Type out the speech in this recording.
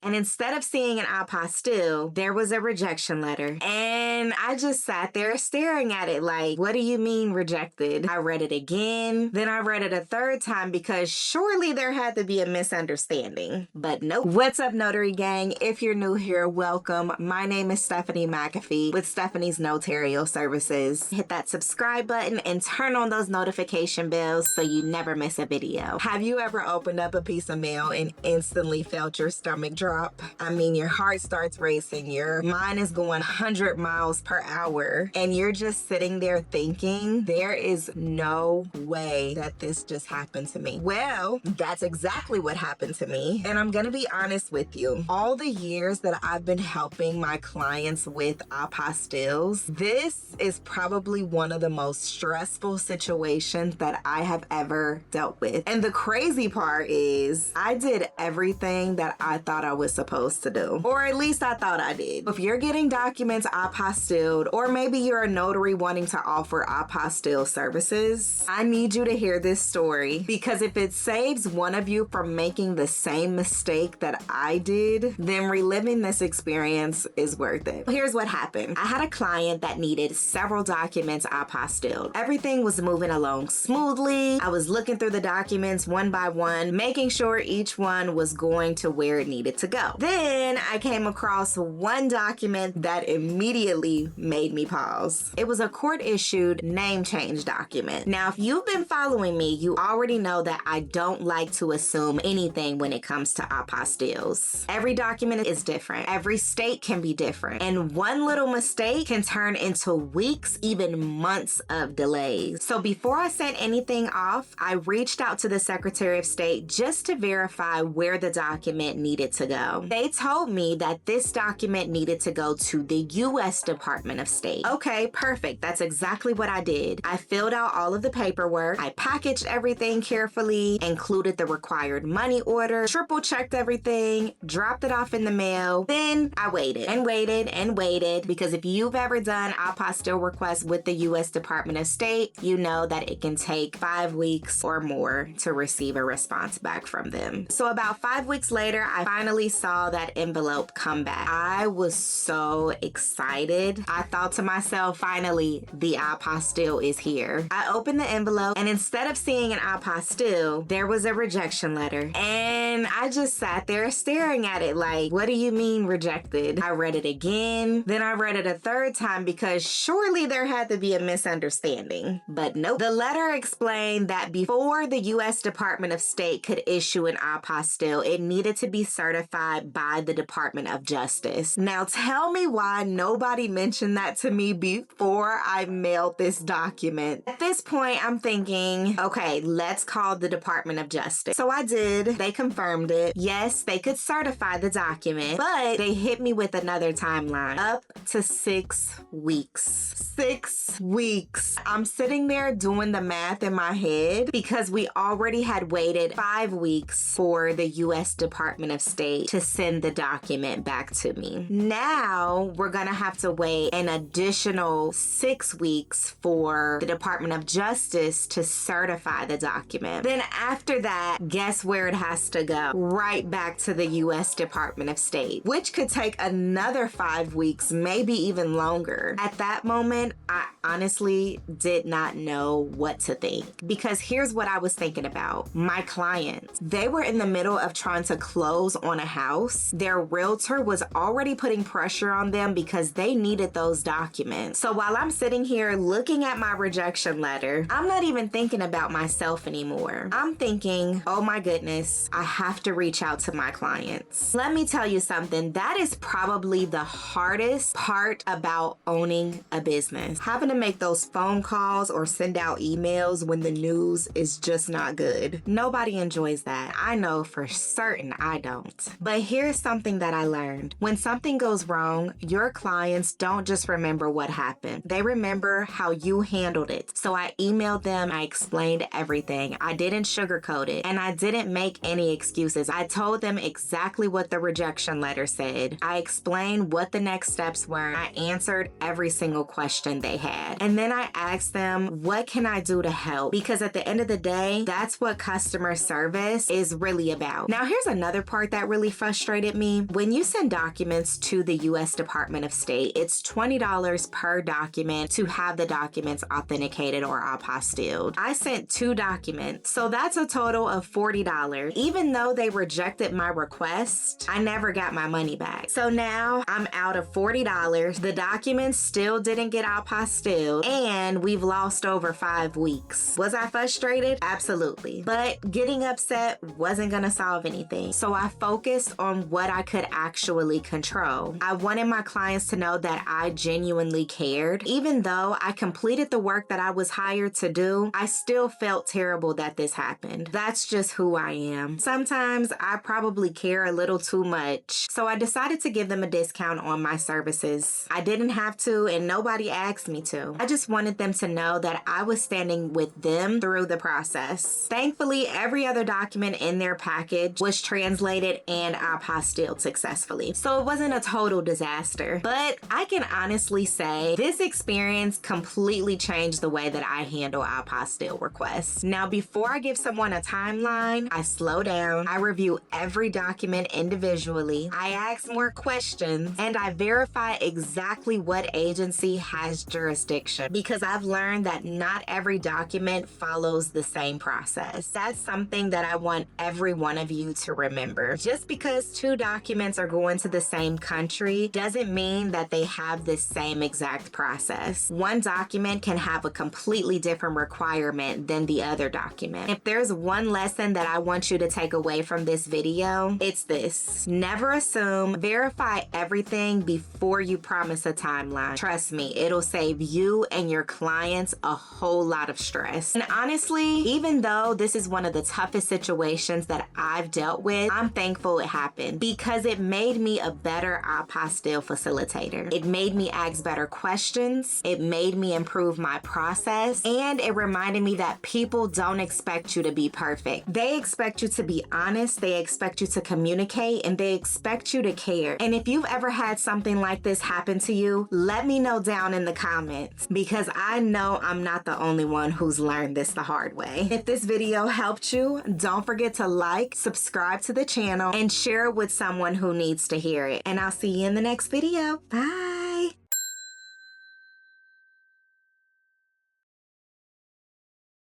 And instead of seeing an apostille, there was a rejection letter. And I just sat there staring at it like, what do you mean rejected? I read it again. Then I read it a third time because surely there had to be a misunderstanding. But nope. What's up, Notary Gang? If you're new here, welcome. My name is Stephanie McAfee with Stephanie's Notarial Services. Hit that subscribe button and turn on those notification bells so you never miss a video. Have you ever opened up a piece of mail and instantly felt your stomach drop? I mean, your heart starts racing, your mind is going 100 miles per hour, and you're just sitting there thinking, there is no way that this just happened to me. Well, that's exactly what happened to me. And I'm gonna be honest with you. All the years that I've been helping my clients with apostilles, this is probably one of the most stressful situations that I have ever dealt with. And the crazy part is I did everything that I thought I was supposed to do, or at least I thought I did. If you're getting documents apostilled, or maybe you're a notary wanting to offer apostille services, I need you to hear this story, because if it saves one of you from making the same mistake that I did, then reliving this experience is worth it. Here's what happened. I had a client that needed several documents apostilled. Everything was moving along smoothly. I was looking through the documents one by one, making sure each one was going to where it needed to go. Then I came across one document that immediately made me pause. It was a court-issued name change document. Now, if you've been following me, you already know that I don't like to assume anything when it comes to apostilles. Every document is different. Every state can be different. And one little mistake can turn into weeks, even months of delays. So before I sent anything off, I reached out to the Secretary of State just to verify where the document needed to go. They told me that this document needed to go to the U.S. Department of State. Okay, perfect. That's exactly what I did. I filled out all of the paperwork. I packaged everything carefully, included the required money order, triple checked everything, dropped it off in the mail. Then I waited and waited and waited, because if you've ever done apostille requests with the U.S. Department of State, you know that it can take 5 weeks or more to receive a response back from them. So about 5 weeks later, I finally saw that envelope come back. I was so excited. I thought to myself, finally, the apostille is here. I opened the envelope, and instead of seeing an apostille, there was a rejection letter. And I just sat there staring at it like, what do you mean rejected? I read it again. Then I read it a third time because surely there had to be a misunderstanding. But nope. The letter explained that before the U.S. Department of State could issue an apostille, it needed to be certified by the Department of Justice. Now tell me why nobody mentioned that to me before I mailed this document. At this point, I'm thinking, okay, let's call the Department of Justice. So I did. They confirmed it. Yes, they could certify the document, but they hit me with another timeline. Up to 6 weeks. 6 weeks. I'm sitting there doing the math in my head because we already had waited 5 weeks for the U.S. Department of State to send the document back to me. Now we're gonna have to wait an additional 6 weeks for the Department of Justice to certify the document. Then after that, guess where it has to go? Right back to the U.S. Department of State, which could take another 5 weeks, maybe even longer. At that moment, I honestly did not know what to think, because here's what I was thinking about. My clients, they were in the middle of trying to close on a house. Their realtor was already putting pressure on them because they needed those documents. So while I'm sitting here looking at my rejection letter, I'm not even thinking about myself anymore. I'm thinking, oh my goodness, I have to reach out to my clients. Let me tell you something, that is probably the hardest part about owning a business. Having to make those phone calls or send out emails when the news is just not good. Nobody enjoys that. I know for certain I don't. But here's something that I learned. When something goes wrong, your clients don't just remember what happened. They remember how you handled it. So I emailed them, I explained everything. I didn't sugarcoat it, and I didn't make any excuses. I told them exactly what the rejection letter said. I explained what the next steps were. I answered every single question they had. And then I asked them, what can I do to help? Because at the end of the day, that's what customer service is really about. Now, here's another part that really frustrated me? When you send documents to the U.S. Department of State, it's $20 per document to have the documents authenticated or apostilled. I sent 2 documents, so that's a total of $40. Even though they rejected my request, I never got my money back. So now I'm out of $40. The documents still didn't get apostilled, and we've lost over 5 weeks. Was I frustrated? Absolutely. But getting upset wasn't gonna solve anything. So I focused on what I could actually control. I wanted my clients to know that I genuinely cared. Even though I completed the work that I was hired to do, I still felt terrible that this happened. That's just who I am. Sometimes I probably care a little too much. So I decided to give them a discount on my services. I didn't have to, and nobody asked me to. I just wanted them to know that I was standing with them through the process. Thankfully, every other document in their package was translated and apostilled successfully. So it wasn't a total disaster. But I can honestly say this experience completely changed the way that I handle apostille requests. Now, before I give someone a timeline, I slow down, I review every document individually, I ask more questions, and I verify exactly what agency has jurisdiction, because I've learned that not every document follows the same process. That's something that I want every one of you to remember. Just because 2 documents are going to the same country doesn't mean that they have the same exact process. One document can have a completely different requirement than the other document. If there's one lesson that I want you to take away from this video, it's this: never assume, verify everything before you promise a timeline. Trust me, it'll save you and your clients a whole lot of stress. And honestly, even though this is one of the toughest situations that I've dealt with, I'm thankful it happened, because it made me a better apostille facilitator. It made me ask better questions, it made me improve my process, and it reminded me that people don't expect you to be perfect. They expect you to be honest, they expect you to communicate, and they expect you to care. And if you've ever had something like this happen to you, let me know down in the comments, because I know I'm not the only one who's learned this the hard way. If this video helped you, don't forget to like, subscribe to the channel, and share it with someone who needs to hear it. And I'll see you in the next video. Bye.